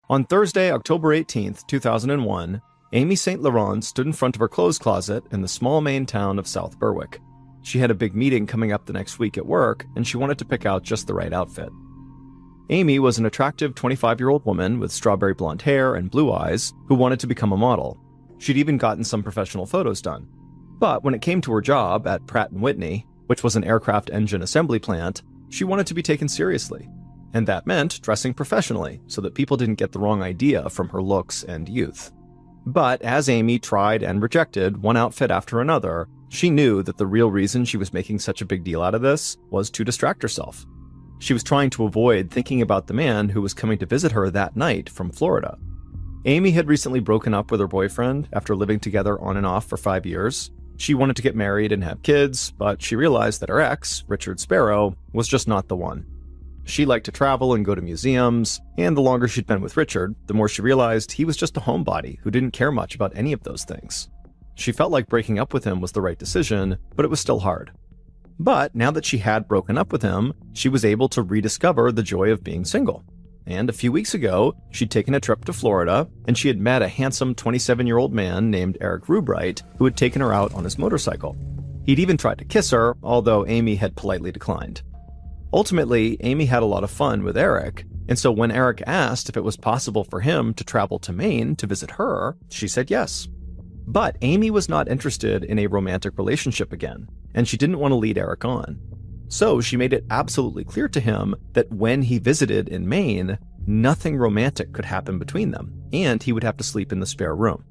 On Thursday, October 18th, 2001, Amy St. Laurent stood in front of her clothes closet in the small Maine town of South Berwick. She had a big meeting coming up the next week at work, and she wanted to pick out just the right outfit. Amy was an attractive 25-year-old woman with strawberry blonde hair and blue eyes who wanted to become a model. She'd even gotten some professional photos done. But when it came to her job at Pratt & Whitney, which was an aircraft engine assembly plant, she wanted to be taken seriously. And that meant dressing professionally so that people didn't get the wrong idea from her looks and youth. But as Amy tried and rejected one outfit after another, she knew that the real reason she was making such a big deal out of this was to distract herself. She was trying to avoid thinking about the man who was coming to visit her that night from Florida. Amy had recently broken up with her boyfriend after living together on and off for 5 years. She wanted to get married and have kids, but she realized that her ex, Richard Sparrow, was just not the one. She liked to travel and go to museums, and the longer she'd been with Richard, the more she realized he was just a homebody who didn't care much about any of those things. She felt like breaking up with him was the right decision, but it was still hard. But now that she had broken up with him, she was able to rediscover the joy of being single. And a few weeks ago, she'd taken a trip to Florida, and she had met a handsome 27-year-old man named Eric Rubright, who had taken her out on his motorcycle. He'd even tried to kiss her, although Amy had politely declined. Ultimately, Amy had a lot of fun with Eric, and so when Eric asked if it was possible for him to travel to Maine to visit her, she said yes. But Amy was not interested in a romantic relationship again, and she didn't want to lead Eric on. So she made it absolutely clear to him that when he visited in Maine, nothing romantic could happen between them, and he would have to sleep in the spare room.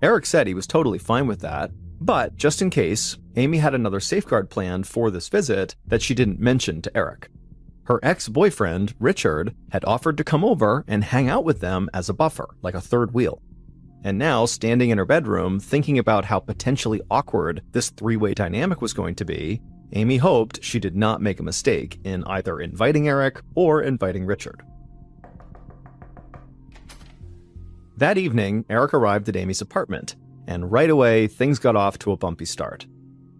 Eric said he was totally fine with that, but just in case, Amy had another safeguard planned for this visit that she didn't mention to Eric. Her ex-boyfriend, Richard, had offered to come over and hang out with them as a buffer, like a third wheel. And now, standing in her bedroom, thinking about how potentially awkward this three-way dynamic was going to be, Amy hoped she did not make a mistake in either inviting Eric or inviting Richard. That evening, Eric arrived at Amy's apartment, and right away, things got off to a bumpy start.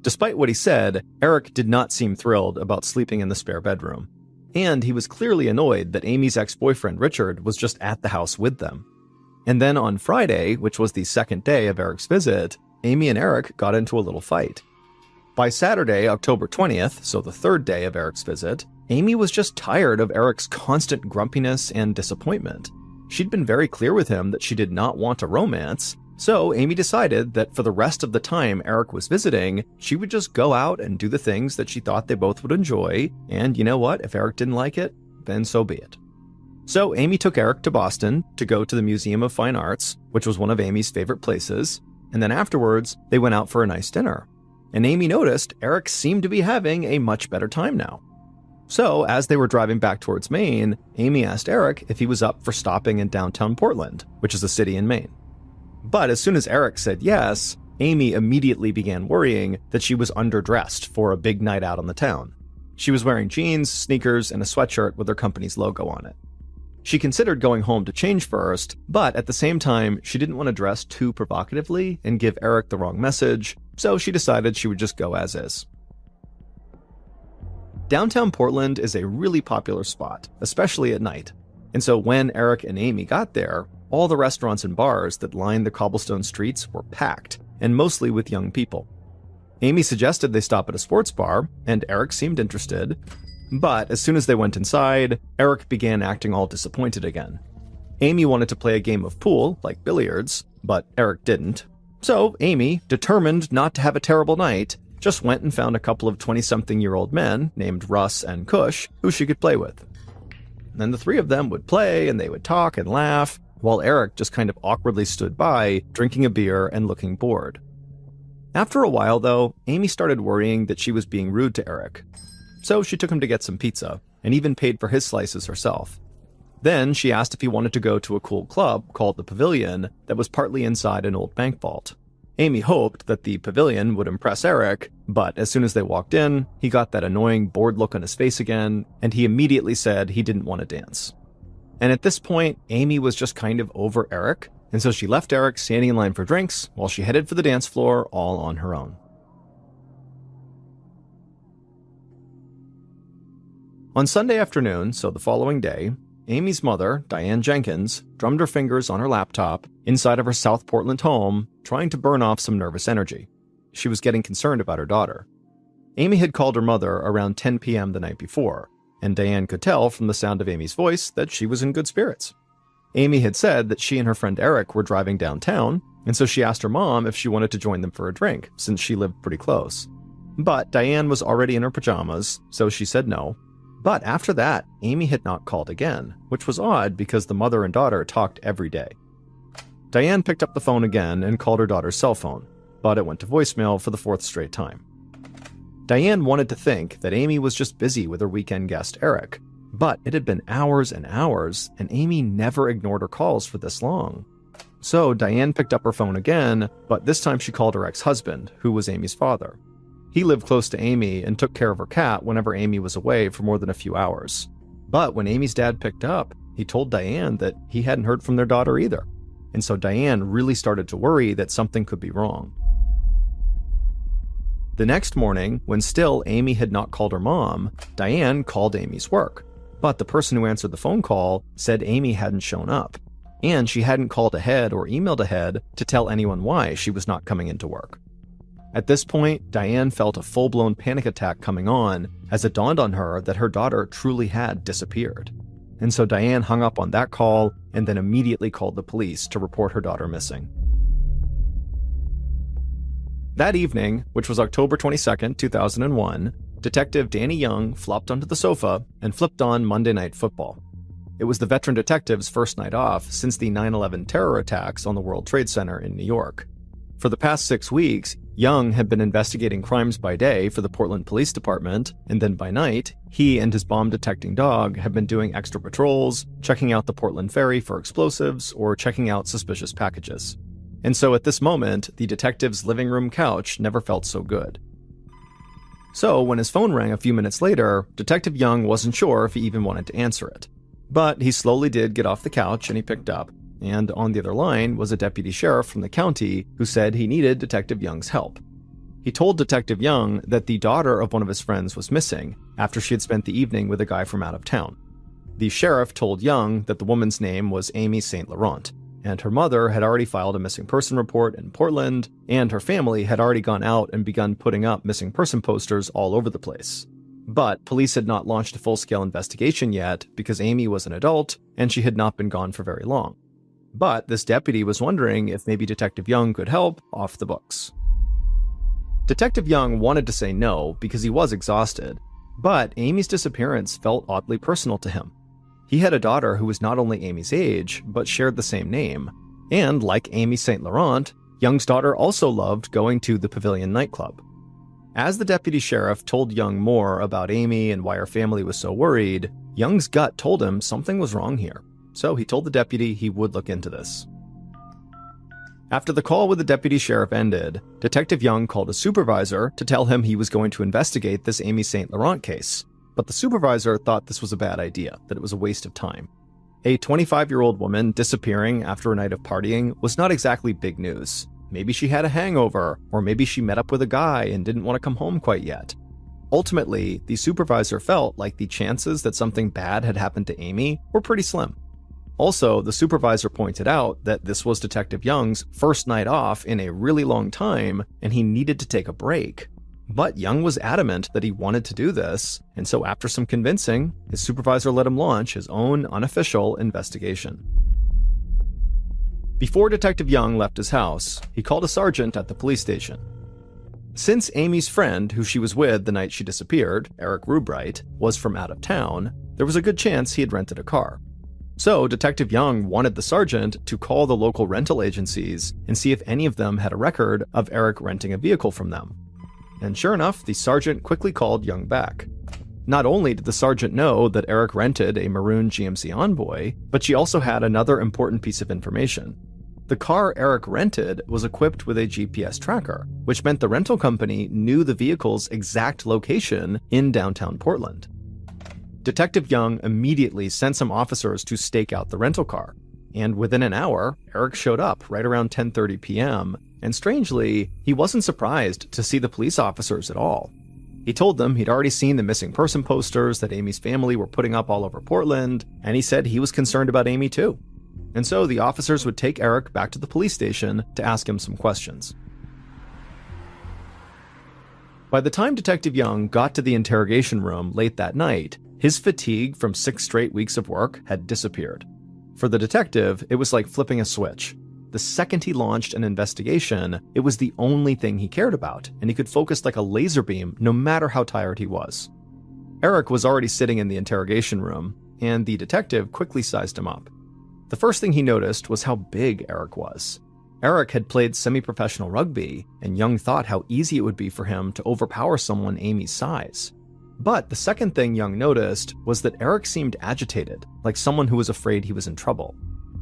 Despite what he said, Eric did not seem thrilled about sleeping in the spare bedroom. And he was clearly annoyed that Amy's ex-boyfriend Richard was just at the house with them. And then on Friday, which was the second day of Eric's visit, Amy and Eric got into a little fight. By Saturday, October 20th, so the third day of Eric's visit, Amy was just tired of Eric's constant grumpiness and disappointment. She'd been very clear with him that she did not want a romance, so Amy decided that for the rest of the time Eric was visiting, she would just go out and do the things that she thought they both would enjoy, and you know what, if Eric didn't like it, then so be it. So Amy took Eric to Boston to go to the Museum of Fine Arts, which was one of Amy's favorite places, and then afterwards, they went out for a nice dinner. And Amy noticed Eric seemed to be having a much better time now. So, as they were driving back towards Maine, Amy asked Eric if he was up for stopping in downtown Portland, which is a city in Maine. But as soon as Eric said yes, Amy immediately began worrying that she was underdressed for a big night out on the town. She was wearing jeans, sneakers, and a sweatshirt with their company's logo on it. She considered going home to change first, but at the same time, she didn't want to dress too provocatively and give Eric the wrong message, so she decided she would just go as is. Downtown Portland is a really popular spot, especially at night. And so when Eric and Amy got there, all the restaurants and bars that lined the cobblestone streets were packed, and mostly with young people. Amy suggested they stop at a sports bar, and Eric seemed interested. But as soon as they went inside, Eric began acting all disappointed again. Amy wanted to play a game of pool, like billiards, but Eric didn't. So Amy, determined not to have a terrible night, just went and found a couple of 20-something-year-old men named Russ and Cush who she could play with. Then the three of them would play and they would talk and laugh, while Eric just kind of awkwardly stood by, drinking a beer and looking bored. After a while, though, Amy started worrying that she was being rude to Eric. So she took him to get some pizza, and even paid for his slices herself. Then she asked if he wanted to go to a cool club called the Pavilion that was partly inside an old bank vault. Amy hoped that the Pavilion would impress Eric, but as soon as they walked in, he got that annoying bored look on his face again, and he immediately said he didn't want to dance. And at this point, Amy was just kind of over Eric, and so she left Eric standing in line for drinks while she headed for the dance floor all on her own. On Sunday afternoon, so the following day, Amy's mother, Diane Jenkins, drummed her fingers on her laptop inside of her South Portland home, trying to burn off some nervous energy. She was getting concerned about her daughter. Amy had called her mother around 10 p.m. the night before, and Diane could tell from the sound of Amy's voice that she was in good spirits. Amy had said that she and her friend Eric were driving downtown, and so she asked her mom if she wanted to join them for a drink, since she lived pretty close. But Diane was already in her pajamas, so she said no. But after that, Amy had not called again, which was odd because the mother and daughter talked every day. Diane picked up the phone again and called her daughter's cell phone, but it went to voicemail for the fourth straight time. Diane wanted to think that Amy was just busy with her weekend guest Eric, but it had been hours and hours, and Amy never ignored her calls for this long. So Diane picked up her phone again, but this time she called her ex-husband, who was Amy's father. He lived close to Amy and took care of her cat whenever Amy was away for more than a few hours. But when Amy's dad picked up, he told Diane that he hadn't heard from their daughter either. And so Diane really started to worry that something could be wrong. The next morning, when still Amy had not called her mom, Diane called Amy's work. But the person who answered the phone call said Amy hadn't shown up, and she hadn't called ahead or emailed ahead to tell anyone why she was not coming into work. At this point, Diane felt a full-blown panic attack coming on as it dawned on her that her daughter truly had disappeared. And so Diane hung up on that call and then immediately called the police to report her daughter missing. That evening, which was October 22, 2001, Detective Danny Young flopped onto the sofa and flipped on Monday Night Football. It was the veteran detective's first night off since the 9/11 terror attacks on the World Trade Center in New York. For the past 6 weeks, Young had been investigating crimes by day for the Portland Police Department, and then by night, he and his bomb-detecting dog had been doing extra patrols, checking out the Portland Ferry for explosives, or checking out suspicious packages. And so at this moment, the detective's living room couch never felt so good. So when his phone rang a few minutes later, Detective Young wasn't sure if he even wanted to answer it. But he slowly did get off the couch and he picked up, and on the other line was a deputy sheriff from the county who said he needed Detective Young's help. He told Detective Young that the daughter of one of his friends was missing after she had spent the evening with a guy from out of town. The sheriff told Young that the woman's name was Amy St. Laurent, and her mother had already filed a missing person report in Portland, and her family had already gone out and begun putting up missing person posters all over the place. But police had not launched a full-scale investigation yet because Amy was an adult and she had not been gone for very long. But this deputy was wondering if maybe Detective Young could help off the books. Detective Young wanted to say no because he was exhausted, but Amy's disappearance felt oddly personal to him. He had a daughter who was not only Amy's age, but shared the same name. And like Amy St. Laurent, Young's daughter also loved going to the Pavilion nightclub. As the deputy sheriff told Young more about Amy and why her family was so worried, Young's gut told him something was wrong here. So he told the deputy he would look into this. After the call with the deputy sheriff ended, Detective Young called a supervisor to tell him he was going to investigate this Amy St. Laurent case. But the supervisor thought this was a bad idea, that it was a waste of time. A 25-year-old woman disappearing after a night of partying was not exactly big news. Maybe she had a hangover, or maybe she met up with a guy and didn't want to come home quite yet. Ultimately, the supervisor felt like the chances that something bad had happened to Amy were pretty slim. Also, the supervisor pointed out that this was Detective Young's first night off in a really long time, and he needed to take a break. But Young was adamant that he wanted to do this, and so after some convincing, his supervisor let him launch his own unofficial investigation. Before Detective Young left his house, he called a sergeant at the police station. Since Amy's friend, who she was with the night she disappeared, Eric Rubright, was from out of town, there was a good chance he had rented a car. So Detective Young wanted the sergeant to call the local rental agencies and see if any of them had a record of Eric renting a vehicle from them. And sure enough, the sergeant quickly called Young back. Not only did the sergeant know that Eric rented a maroon GMC Envoy, but she also had another important piece of information. The car Eric rented was equipped with a GPS tracker, which meant the rental company knew the vehicle's exact location in downtown Portland. Detective Young immediately sent some officers to stake out the rental car, and within an hour, Eric showed up right around 10:30 p.m., and strangely, he wasn't surprised to see the police officers at all. He told them he'd already seen the missing person posters that Amy's family were putting up all over Portland, and he said he was concerned about Amy too. And so the officers would take Eric back to the police station to ask him some questions. By the time Detective Young got to the interrogation room late that night, his fatigue from 6 straight weeks of work had disappeared. For the detective, it was like flipping a switch. The second he launched an investigation, it was the only thing he cared about, and he could focus like a laser beam no matter how tired he was. Eric was already sitting in the interrogation room, and the detective quickly sized him up. The first thing he noticed was how big Eric was. Eric had played semi-professional rugby, and Young thought how easy it would be for him to overpower someone Amy's size. But the second thing Young noticed was that Eric seemed agitated, like someone who was afraid he was in trouble.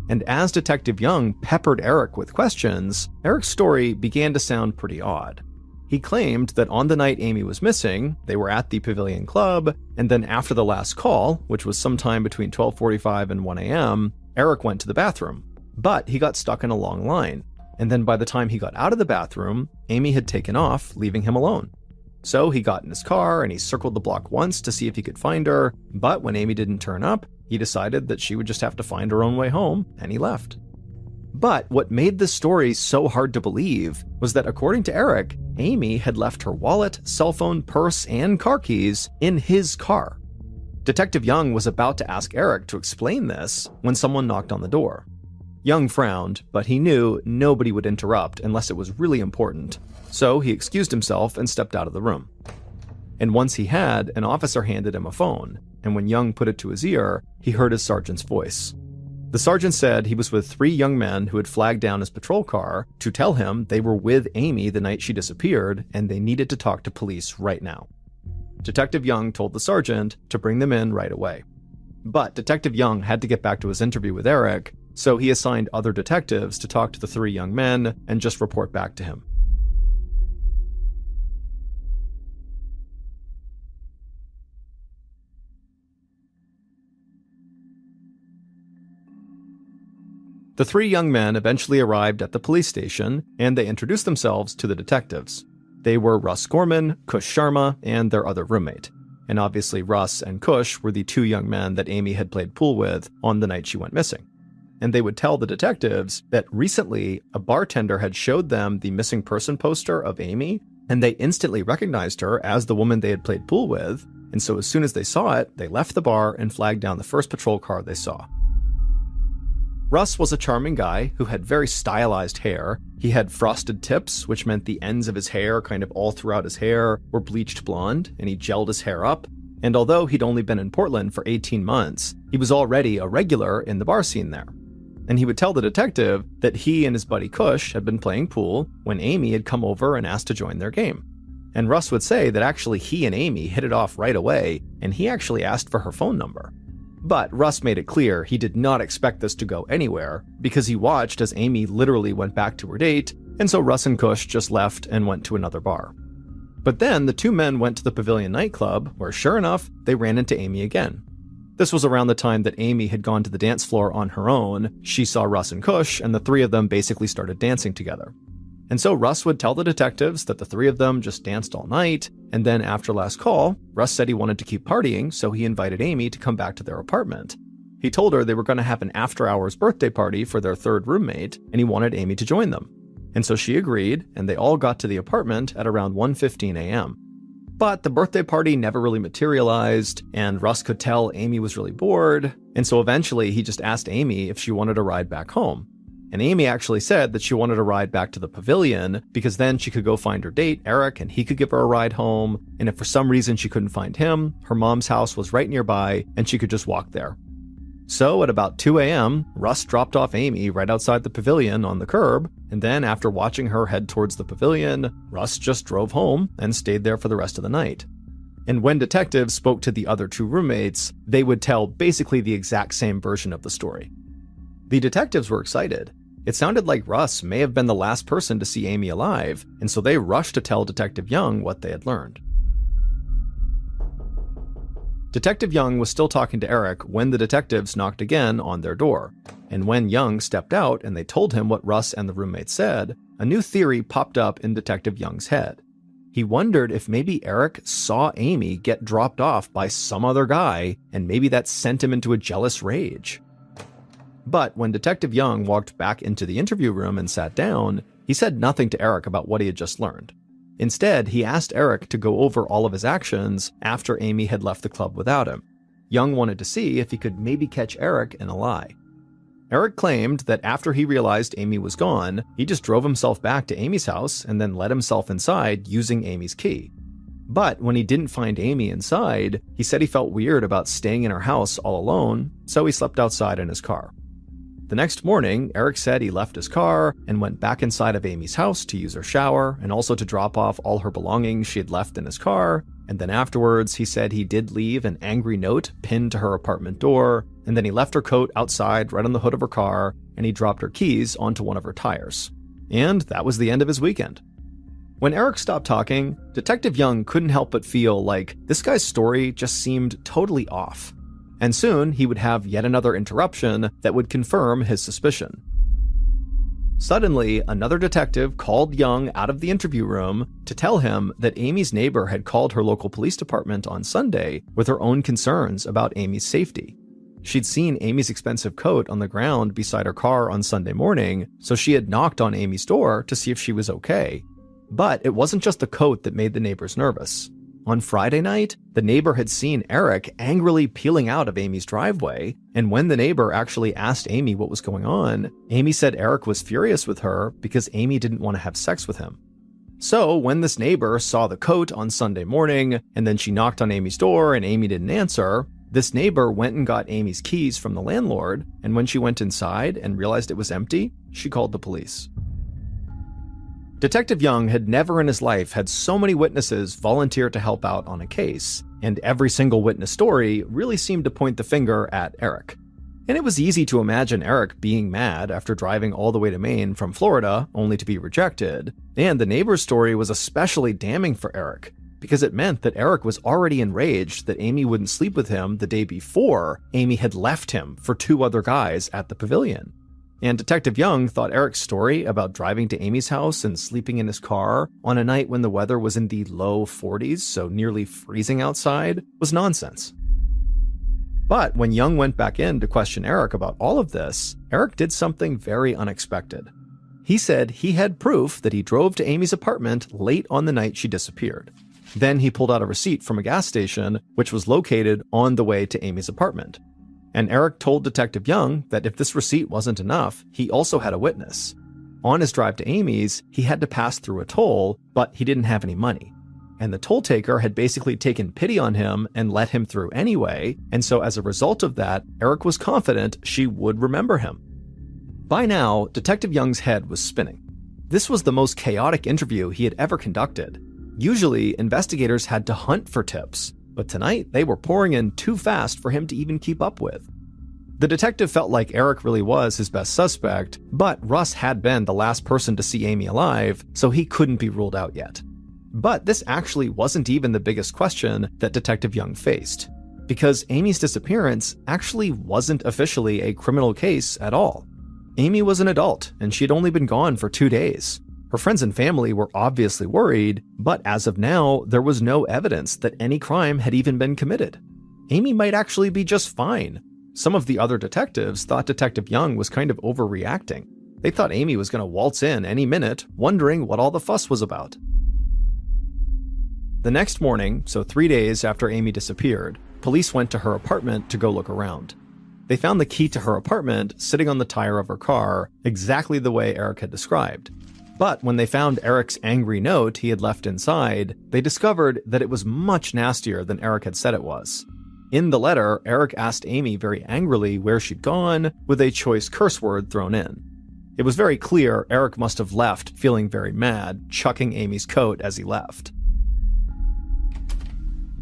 And as Detective Young peppered Eric with questions, Eric's story began to sound pretty odd. He claimed that on the night Amy was missing, they were at the Pavilion Club, and then after the last call, which was sometime between 12:45 and 1 a.m., Eric went to the bathroom. But he got stuck in a long line, and then by the time he got out of the bathroom, Amy had taken off, leaving him alone. So he got in his car and he circled the block once to see if he could find her, but when Amy didn't turn up, he decided that she would just have to find her own way home, and he left. But what made this story so hard to believe was that according to Eric, Amy had left her wallet, cell phone, purse, and car keys in his car. Detective Young was about to ask Eric to explain this when someone knocked on the door. Young frowned, but he knew nobody would interrupt unless it was really important, so he excused himself and stepped out of the room. And once he had, an officer handed him a phone, and when Young put it to his ear, he heard his sergeant's voice. The sergeant said he was with 3 young men who had flagged down his patrol car to tell him they were with Amy the night she disappeared and they needed to talk to police right now. Detective Young told the sergeant to bring them in right away. But Detective Young had to get back to his interview with Eric, so he assigned other detectives to talk to the 3 young men and just report back to him. The 3 young men eventually arrived at the police station, and they introduced themselves to the detectives. They were Russ Gorman, Kush Sharma, and their other roommate. And obviously Russ and Kush were the 2 young men that Amy had played pool with on the night she went missing. And they would tell the detectives that recently a bartender had showed them the missing person poster of Amy, and they instantly recognized her as the woman they had played pool with, and so as soon as they saw it, they left the bar and flagged down the first patrol car they saw. Russ was a charming guy who had very stylized hair. He had frosted tips, which meant the ends of his hair, kind of all throughout his hair, were bleached blonde, and he gelled his hair up. And although he'd only been in Portland for 18 months, he was already a regular in the bar scene there. And he would tell the detective that he and his buddy Kush had been playing pool when Amy had come over and asked to join their game. And Russ would say that actually he and Amy hit it off right away, and he actually asked for her phone number. But Russ made it clear he did not expect this to go anywhere, because he watched as Amy literally went back to her date, and so Russ and Kush just left and went to another bar. But then the 2 men went to the Pavilion nightclub, where sure enough, they ran into Amy again. This was around the time that Amy had gone to the dance floor on her own. She saw Russ and Kush, and the 3 of them basically started dancing together. And so Russ would tell the detectives that the 3 of them just danced all night, and then after last call, Russ said he wanted to keep partying, so he invited Amy to come back to their apartment. He told her they were going to have an after-hours birthday party for their 3rd roommate, and he wanted Amy to join them. And so she agreed, and they all got to the apartment at around 1:15 a.m. But the birthday party never really materialized, and Russ could tell Amy was really bored, and so eventually he just asked Amy if she wanted a ride back home. And Amy actually said that she wanted a ride back to the Pavilion because then she could go find her date, Eric, and he could give her a ride home. And if for some reason she couldn't find him, her mom's house was right nearby and she could just walk there. So at about 2 a.m., Russ dropped off Amy right outside the Pavilion on the curb, and then after watching her head towards the Pavilion, Russ just drove home and stayed there for the rest of the night. And when detectives spoke to the other 2 roommates, they would tell basically the exact same version of the story. The detectives were excited. It sounded like Russ may have been the last person to see Amy alive, and so they rushed to tell Detective Young what they had learned. Detective Young was still talking to Eric when the detectives knocked again on their door, and when Young stepped out and they told him what Russ and the roommate said, a new theory popped up in Detective Young's head. He wondered if maybe Eric saw Amy get dropped off by some other guy, and maybe that sent him into a jealous rage. But when Detective Young walked back into the interview room and sat down, he said nothing to Eric about what he had just learned. Instead, he asked Eric to go over all of his actions after Amy had left the club without him. Young wanted to see if he could maybe catch Eric in a lie. Eric claimed that after he realized Amy was gone, he just drove himself back to Amy's house and then let himself inside using Amy's key. But when he didn't find Amy inside, he said he felt weird about staying in her house all alone, so he slept outside in his car. The next morning, Eric said he left his car and went back inside of Amy's house to use her shower and also to drop off all her belongings she had left in his car. And then afterwards, he said he did leave an angry note pinned to her apartment door, and then he left her coat outside right on the hood of her car, and he dropped her keys onto one of her tires. And that was the end of his weekend. When Eric stopped talking, Detective Young couldn't help but feel like this guy's story just seemed totally off. And soon he would have yet another interruption that would confirm his suspicion. Suddenly, another detective called Young out of the interview room to tell him that Amy's neighbor had called her local police department on Sunday with her own concerns about Amy's safety. She'd seen Amy's expensive coat on the ground beside her car on Sunday morning, so she had knocked on Amy's door to see if she was okay. But it wasn't just the coat that made the neighbors nervous. On Friday night, the neighbor had seen Eric angrily peeling out of Amy's driveway, and when the neighbor actually asked Amy what was going on, Amy said Eric was furious with her because Amy didn't want to have sex with him. So when this neighbor saw the coat on Sunday morning, and then she knocked on Amy's door and Amy didn't answer, this neighbor went and got Amy's keys from the landlord, and when she went inside and realized it was empty, she called the police. Detective Young had never in his life had so many witnesses volunteer to help out on a case, and every single witness story really seemed to point the finger at Eric. And it was easy to imagine Eric being mad after driving all the way to Maine from Florida only to be rejected, and the neighbor's story was especially damning for Eric, because it meant that Eric was already enraged that Amy wouldn't sleep with him the day before Amy had left him for two other guys at the pavilion. And Detective Young thought Eric's story about driving to Amy's house and sleeping in his car on a night when the weather was in the low 40s, so nearly freezing outside, was nonsense. But when Young went back in to question Eric about all of this, Eric did something very unexpected. He said he had proof that he drove to Amy's apartment late on the night she disappeared. Then he pulled out a receipt from a gas station, which was located on the way to Amy's apartment. And Eric told Detective Young that if this receipt wasn't enough, he also had a witness. On his drive to Amy's, he had to pass through a toll, but he didn't have any money. And the toll taker had basically taken pity on him and let him through anyway, and so as a result of that, Eric was confident she would remember him. By now, Detective Young's head was spinning. This was the most chaotic interview he had ever conducted. Usually, investigators had to hunt for tips, but tonight they were pouring in too fast for him to even keep up with. The detective felt like Eric really was his best suspect, but Russ had been the last person to see Amy alive, so he couldn't be ruled out yet. But this actually wasn't even the biggest question that Detective Young faced, because Amy's disappearance actually wasn't officially a criminal case at all. Amy was an adult, and she'd only been gone for 2 days. Her friends and family were obviously worried, but as of now, there was no evidence that any crime had even been committed. Amy might actually be just fine. Some of the other detectives thought Detective Young was kind of overreacting. They thought Amy was going to waltz in any minute, wondering what all the fuss was about. The next morning, so 3 days after Amy disappeared, police went to her apartment to go look around. They found the key to her apartment sitting on the tire of her car, exactly the way Eric had described. But when they found Eric's angry note he had left inside, they discovered that it was much nastier than Eric had said it was. In the letter, Eric asked Amy very angrily where she'd gone, with a choice curse word thrown in. It was very clear Eric must have left feeling very mad, chucking Amy's coat as he left.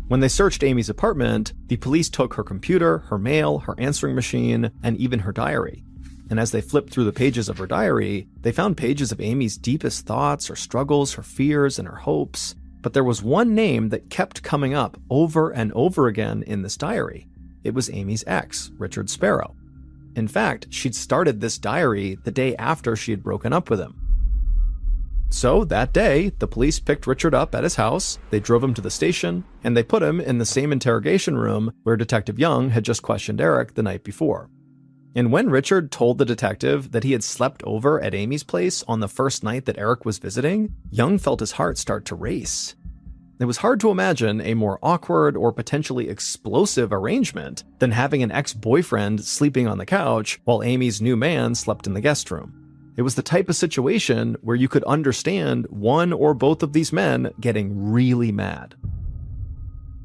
When they searched Amy's apartment, the police took her computer, her mail, her answering machine, and even her diary. And as they flipped through the pages of her diary, they found pages of Amy's deepest thoughts, her struggles, her fears, and her hopes. But there was one name that kept coming up over and over again in this diary. It was Amy's ex, Richard Sparrow. In fact, she'd started this diary the day after she had broken up with him. So that day, the police picked Richard up at his house, they drove him to the station, and they put him in the same interrogation room where Detective Young had just questioned Eric the night before. And when Richard told the detective that he had slept over at Amy's place on the first night that Eric was visiting, Young felt his heart start to race. It was hard to imagine a more awkward or potentially explosive arrangement than having an ex-boyfriend sleeping on the couch while Amy's new man slept in the guest room. It was the type of situation where you could understand one or both of these men getting really mad.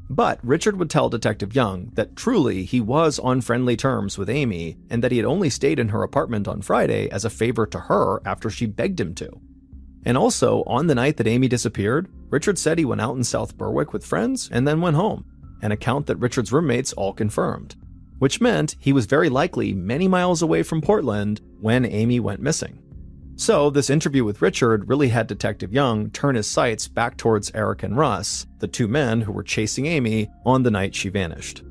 But Richard would tell Detective Young that truly he was on friendly terms with Amy and that he had only stayed in her apartment on Friday as a favor to her after she begged him to. And also, on the night that Amy disappeared, Richard said he went out in South Berwick with friends and then went home, an account that Richard's roommates all confirmed, which meant he was very likely many miles away from Portland when Amy went missing. So this interview with Richard really had Detective Young turn his sights back towards Eric and Russ, the two men who were chasing Amy on the night she vanished.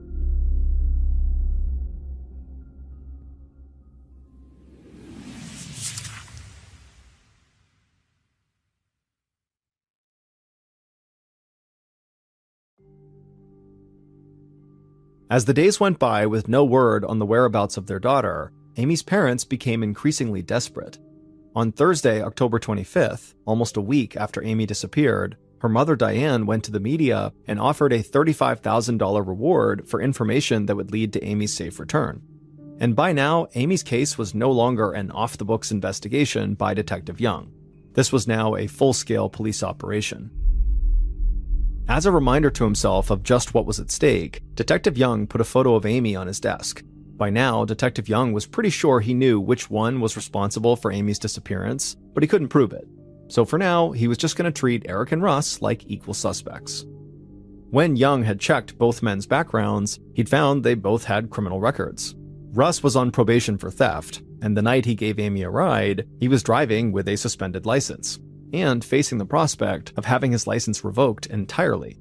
As the days went by with no word on the whereabouts of their daughter, Amy's parents became increasingly desperate. On Thursday, October 25th, almost a week after Amy disappeared, her mother Diane went to the media and offered a $35,000 reward for information that would lead to Amy's safe return. And by now, Amy's case was no longer an off-the-books investigation by Detective Young. This was now a full-scale police operation. As a reminder to himself of just what was at stake, Detective Young put a photo of Amy on his desk. By now, Detective Young was pretty sure he knew which one was responsible for Amy's disappearance, but he couldn't prove it. So for now, he was just going to treat Eric and Russ like equal suspects. When Young had checked both men's backgrounds, he'd found they both had criminal records. Russ was on probation for theft, and the night he gave Amy a ride, he was driving with a suspended license, and facing the prospect of having his license revoked entirely.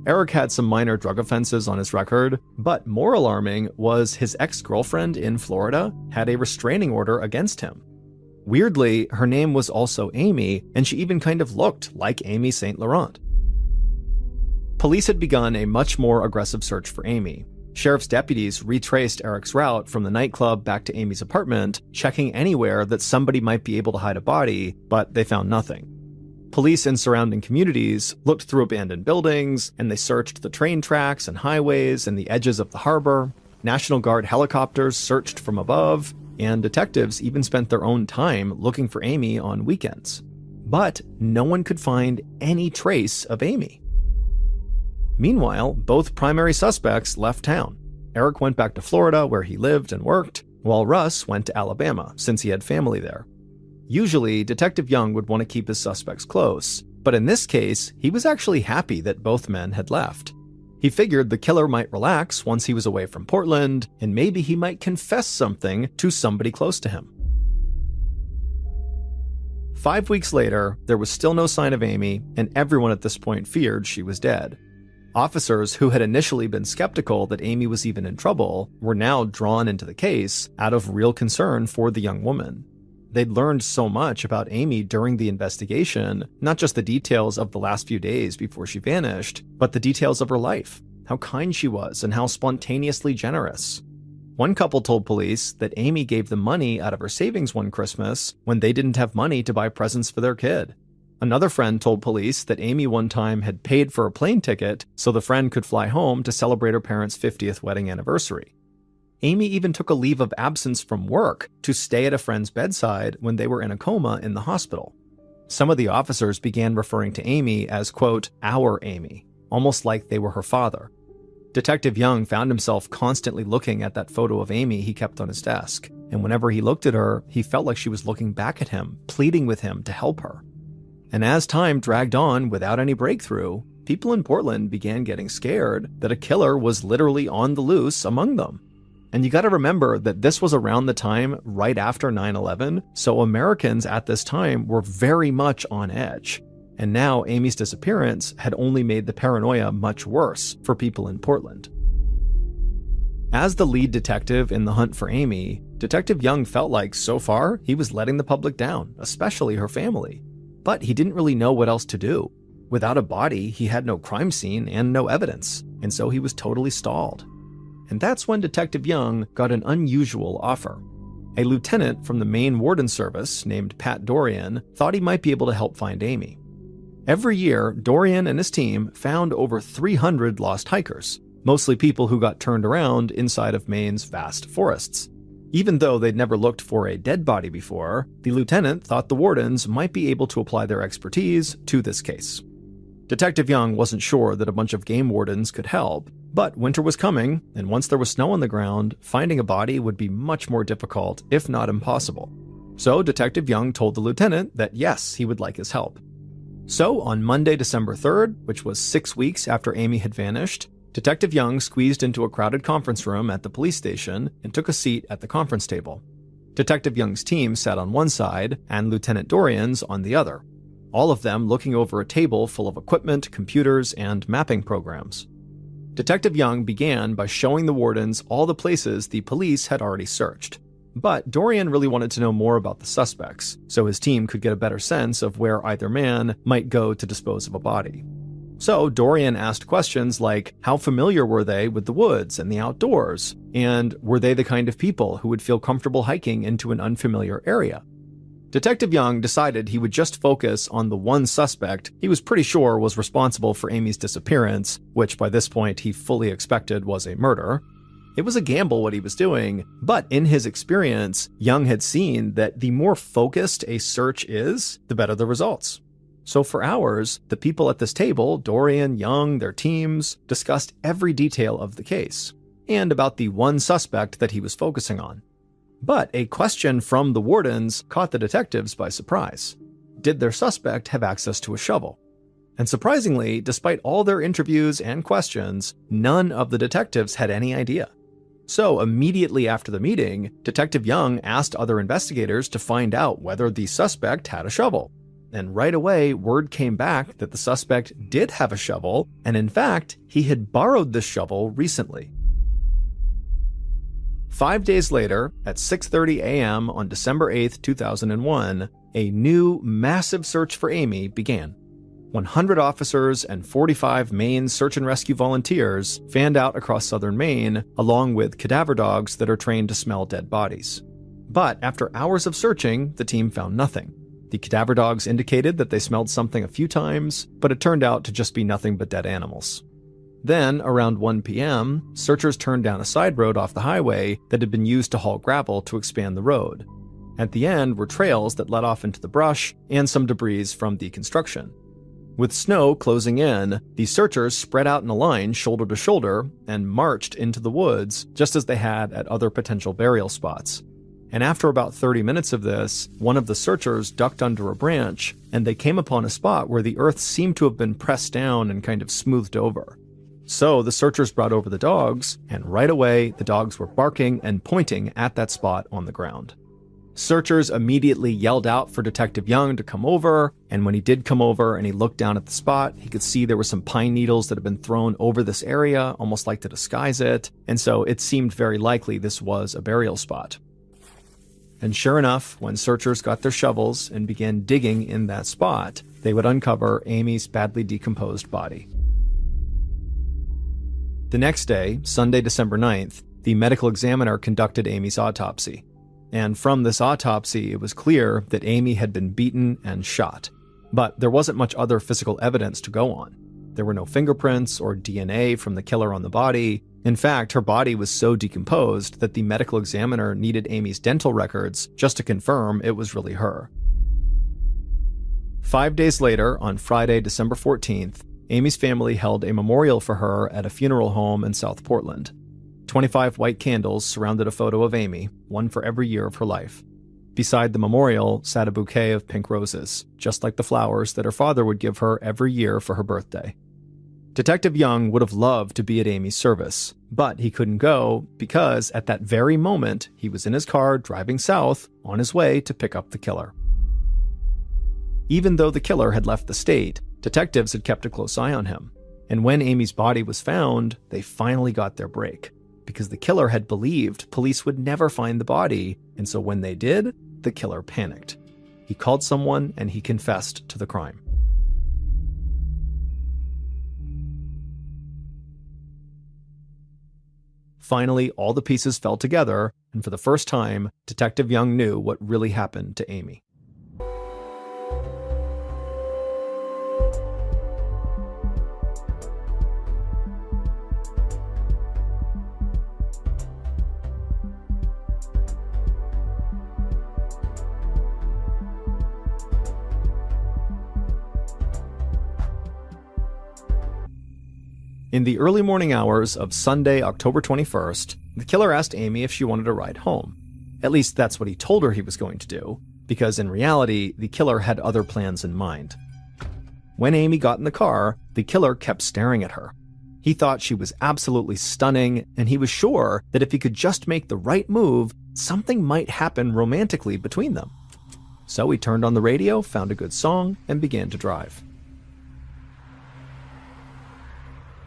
Eric had some minor drug offenses on his record, but more alarming was his ex-girlfriend in Florida had a restraining order against him. Weirdly, her name was also Amy, and she even kind of looked like Amy St. Laurent. Police had begun a much more aggressive search for Amy. Sheriff's deputies retraced Eric's route from the nightclub back to Amy's apartment, checking anywhere that somebody might be able to hide a body, but they found nothing. Police in surrounding communities looked through abandoned buildings, and they searched the train tracks and highways and the edges of the harbor. National Guard helicopters searched from above, and detectives even spent their own time looking for Amy on weekends. But no one could find any trace of Amy. Meanwhile, both primary suspects left town. Eric went back to Florida where he lived and worked, while Russ went to Alabama since he had family there. Usually, Detective Young would want to keep his suspects close, but in this case, he was actually happy that both men had left. He figured the killer might relax once he was away from Portland, and maybe he might confess something to somebody close to him. 5 weeks later, there was still no sign of Amy, and everyone at this point feared she was dead. Officers who had initially been skeptical that Amy was even in trouble were now drawn into the case out of real concern for the young woman. They'd learned so much about Amy during the investigation, not just the details of the last few days before she vanished, but the details of her life, how kind she was and how spontaneously generous. One couple told police that Amy gave them money out of her savings one Christmas when they didn't have money to buy presents for their kid. Another friend told police that Amy one time had paid for a plane ticket so the friend could fly home to celebrate her parents' 50th wedding anniversary. Amy even took a leave of absence from work to stay at a friend's bedside when they were in a coma in the hospital. Some of the officers began referring to Amy as, quote, our Amy, almost like they were her father. Detective Young found himself constantly looking at that photo of Amy he kept on his desk, and whenever he looked at her, he felt like she was looking back at him, pleading with him to help her. And as time dragged on without any breakthrough, people in Portland began getting scared that a killer was literally on the loose among them. And you gotta remember that this was around the time right after 9/11, so Americans at this time were very much on edge. And now Amy's disappearance had only made the paranoia much worse for people in Portland. As the lead detective in the hunt for Amy, Detective Young felt like so far he was letting the public down, especially her family. But he didn't really know what else to do. Without a body, he had no crime scene and no evidence, and so he was totally stalled. And that's when Detective Young got an unusual offer. A lieutenant from the Maine Warden Service named Pat Dorian thought he might be able to help find Amy. Every year, Dorian and his team found over 300 lost hikers, mostly people who got turned around inside of Maine's vast forests. Even though they'd never looked for a dead body before, the lieutenant thought the wardens might be able to apply their expertise to this case. Detective Young wasn't sure that a bunch of game wardens could help, but winter was coming, and once there was snow on the ground, finding a body would be much more difficult, if not impossible. So Detective Young told the lieutenant that yes, he would like his help. So on Monday, December 3rd, which was 6 weeks after Amy had vanished, Detective Young squeezed into a crowded conference room at the police station and took a seat at the conference table. Detective Young's team sat on one side and Lieutenant Dorian's on the other, all of them looking over a table full of equipment, computers, and mapping programs. Detective Young began by showing the wardens all the places the police had already searched. But Dorian really wanted to know more about the suspects, so his team could get a better sense of where either man might go to dispose of a body. So Dorian asked questions like, how familiar were they with the woods and the outdoors? And were they the kind of people who would feel comfortable hiking into an unfamiliar area? Detective Young decided he would just focus on the one suspect he was pretty sure was responsible for Amy's disappearance, which by this point he fully expected was a murder. It was a gamble what he was doing, but in his experience, Young had seen that the more focused a search is, the better the results. So for hours, the people at this table, Dorian, Young, their teams, discussed every detail of the case, and about the one suspect that he was focusing on. But a question from the wardens caught the detectives by surprise. Did their suspect have access to a shovel? And surprisingly, despite all their interviews and questions, none of the detectives had any idea. So immediately after the meeting, Detective Young asked other investigators to find out whether the suspect had a shovel. And right away, word came back that the suspect did have a shovel, and in fact, he had borrowed this shovel recently. 5 days later, at 6:30 a.m. on December 8, 2001, a new, massive search for Amy began. 100 officers and 45 Maine search and rescue volunteers fanned out across southern Maine, along with cadaver dogs that are trained to smell dead bodies. But after hours of searching, the team found nothing. The cadaver dogs indicated that they smelled something a few times, but it turned out to just be nothing but dead animals. Then, around 1 p.m., searchers turned down a side road off the highway that had been used to haul gravel to expand the road. At the end were trails that led off into the brush and some debris from the construction. With snow closing in, the searchers spread out in a line shoulder to shoulder and marched into the woods just as they had at other potential burial spots. And after about 30 minutes of this, one of the searchers ducked under a branch and they came upon a spot where the earth seemed to have been pressed down and kind of smoothed over. So the searchers brought over the dogs, and right away the dogs were barking and pointing at that spot on the ground. Searchers immediately yelled out for Detective Young to come over, and when he did come over and he looked down at the spot, he could see there were some pine needles that had been thrown over this area, almost like to disguise it, and so it seemed very likely this was a burial spot. And sure enough, when searchers got their shovels and began digging in that spot, they would uncover Amy's badly decomposed body. The next day, Sunday, December 9th, the medical examiner conducted Amy's autopsy. And from this autopsy, it was clear that Amy had been beaten and shot. But there wasn't much other physical evidence to go on. There were no fingerprints or DNA from the killer on the body. In fact, her body was so decomposed that the medical examiner needed Amy's dental records just to confirm it was really her. 5 days later, on Friday, December 14th, Amy's family held a memorial for her at a funeral home in South Portland. 25 white candles surrounded a photo of Amy, one for every year of her life. Beside the memorial sat a bouquet of pink roses, just like the flowers that her father would give her every year for her birthday. Detective Young would have loved to be at Amy's service, but he couldn't go because at that very moment, he was in his car driving south on his way to pick up the killer. Even though the killer had left the state, detectives had kept a close eye on him. And when Amy's body was found, they finally got their break, because the killer had believed police would never find the body, and so when they did, the killer panicked. He called someone and he confessed to the crime. Finally, all the pieces fell together, and for the first time, Detective Young knew what really happened to Amy. In the early morning hours of Sunday, October 21st, the killer asked Amy if she wanted a ride home. At least that's what he told her he was going to do, because in reality, the killer had other plans in mind. When Amy got in the car, the killer kept staring at her. He thought she was absolutely stunning, and he was sure that if he could just make the right move, something might happen romantically between them. So he turned on the radio, found a good song, and began to drive.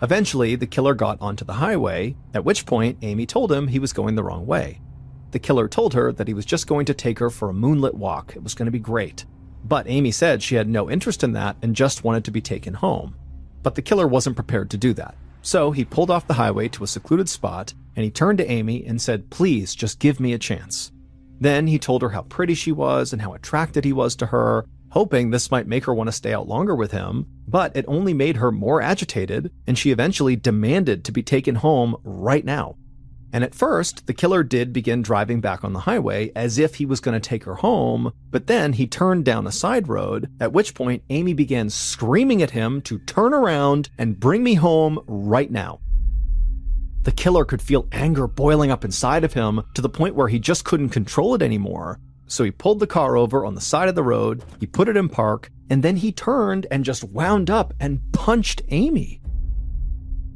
Eventually, the killer got onto the highway, at which point Amy told him he was going the wrong way. The killer told her that he was just going to take her for a moonlit walk. It was going to be great. But Amy said she had no interest in that and just wanted to be taken home. But the killer wasn't prepared to do that. So he pulled off the highway to a secluded spot, and he turned to Amy and said, "Please, just give me a chance." Then he told her how pretty she was and how attracted he was to her, hoping this might make her want to stay out longer with him, but it only made her more agitated, and she eventually demanded to be taken home right now. And at first, the killer did begin driving back on the highway as if he was going to take her home, but then he turned down a side road, at which point Amy began screaming at him to turn around and bring me home right now. The killer could feel anger boiling up inside of him to the point where he just couldn't control it anymore. So he pulled the car over on the side of the road, he put it in park, and then he turned and just wound up and punched Amy.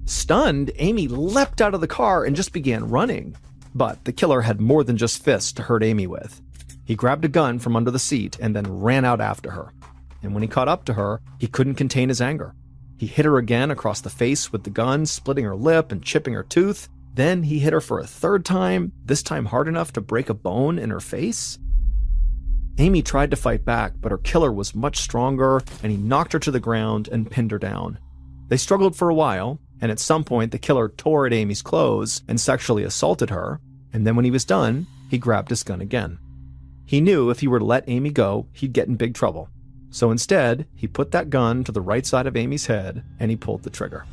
Stunned, Amy leapt out of the car and just began running. But the killer had more than just fists to hurt Amy with. He grabbed a gun from under the seat and then ran out after her. And when he caught up to her, he couldn't contain his anger. He hit her again across the face with the gun, splitting her lip and chipping her tooth. Then he hit her for a third time, this time hard enough to break a bone in her face. Amy tried to fight back, but her killer was much stronger, and he knocked her to the ground and pinned her down. They struggled for a while, and at some point the killer tore at Amy's clothes and sexually assaulted her, and then when he was done, he grabbed his gun again. He knew if he were to let Amy go, he'd get in big trouble. So instead, he put that gun to the right side of Amy's head, and he pulled the trigger.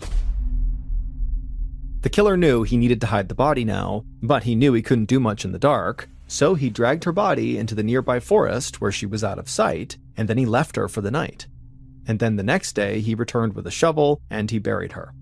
The killer knew he needed to hide the body now, but he knew he couldn't do much in the dark, so he dragged her body into the nearby forest where she was out of sight, and then he left her for the night. And then the next day, he returned with a shovel, and he buried her.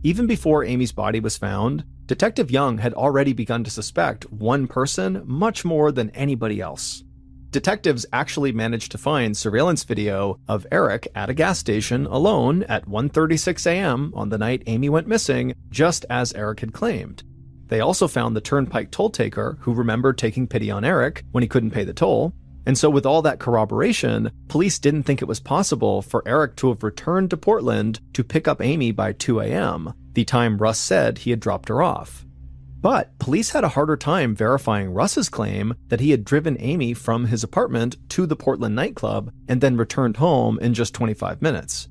Even before Amy's body was found, Detective Young had already begun to suspect one person much more than anybody else. Detectives actually managed to find surveillance video of Eric at a gas station alone at 1:36 a.m. on the night Amy went missing, just as Eric had claimed. They also found the turnpike toll taker who remembered taking pity on Eric when he couldn't pay the toll. And so with all that corroboration, police didn't think it was possible for Eric to have returned to Portland to pick up Amy by 2 a.m., the time Russ said he had dropped her off. But police had a harder time verifying Russ's claim that he had driven Amy from his apartment to the Portland nightclub and then returned home in just 25 minutes.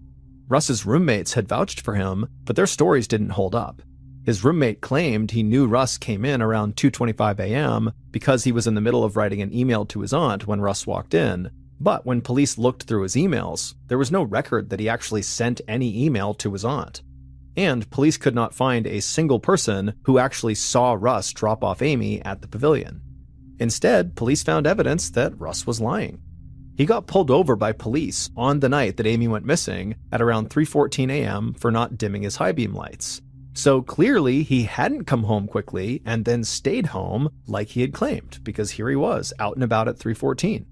Russ's roommates had vouched for him, but their stories didn't hold up. His roommate claimed he knew Russ came in around 2:25 a.m. because he was in the middle of writing an email to his aunt when Russ walked in, but when police looked through his emails, there was no record that he actually sent any email to his aunt. And police could not find a single person who actually saw Russ drop off Amy at the pavilion. Instead, police found evidence that Russ was lying. He got pulled over by police on the night that Amy went missing at around 3:14 a.m. for not dimming his high beam lights. So clearly he hadn't come home quickly and then stayed home like he had claimed, because here he was out and about at 3:14.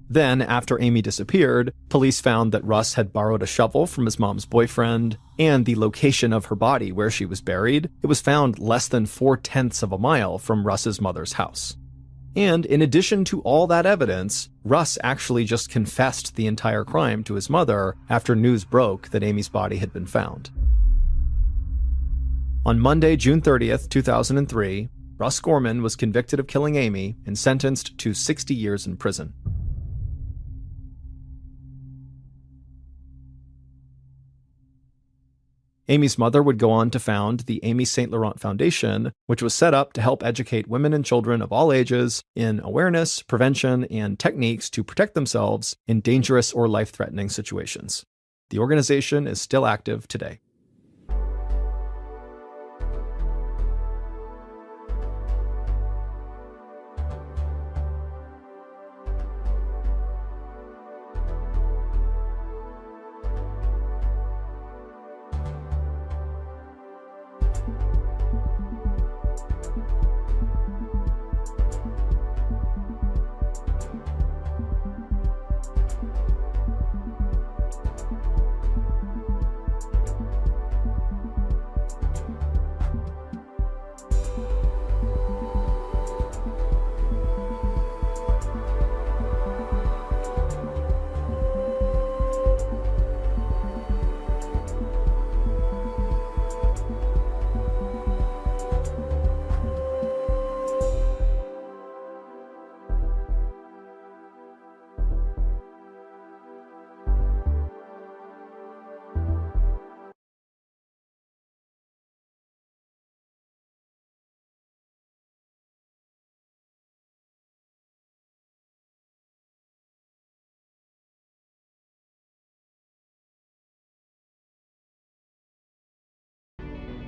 Then, after Amy disappeared, police found that Russ had borrowed a shovel from his mom's boyfriend, and the location of her body where she was buried, it was found less than 4/10 of a mile from Russ's mother's house. And in addition to all that evidence, Russ actually just confessed the entire crime to his mother after news broke that Amy's body had been found. On Monday, June 30th, 2003, Russ Gorman was convicted of killing Amy and sentenced to 60 years in prison. Amy's mother would go on to found the Amy St. Laurent Foundation, which was set up to help educate women and children of all ages in awareness, prevention, and techniques to protect themselves in dangerous or life-threatening situations. The organization is still active today.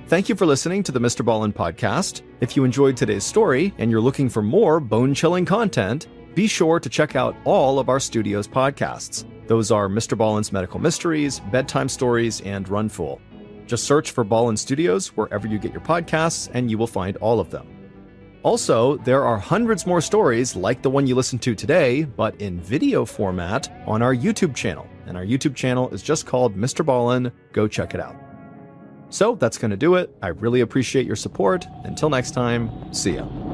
Thank you for listening to the MrBallen podcast. If you enjoyed today's story and you're looking for more bone-chilling content, be sure to check out all of our studio's podcasts. Those are MrBallen's Medical Mysteries, Bedtime Stories, and Run Fool. Just search for Ballen Studios wherever you get your podcasts, and you will find all of them. Also, there are hundreds more stories like the one you listened to today, but in video format on our YouTube channel. And our YouTube channel is just called MrBallen. Go check it out. So that's going to do it. I really appreciate your support. Until next time, see ya.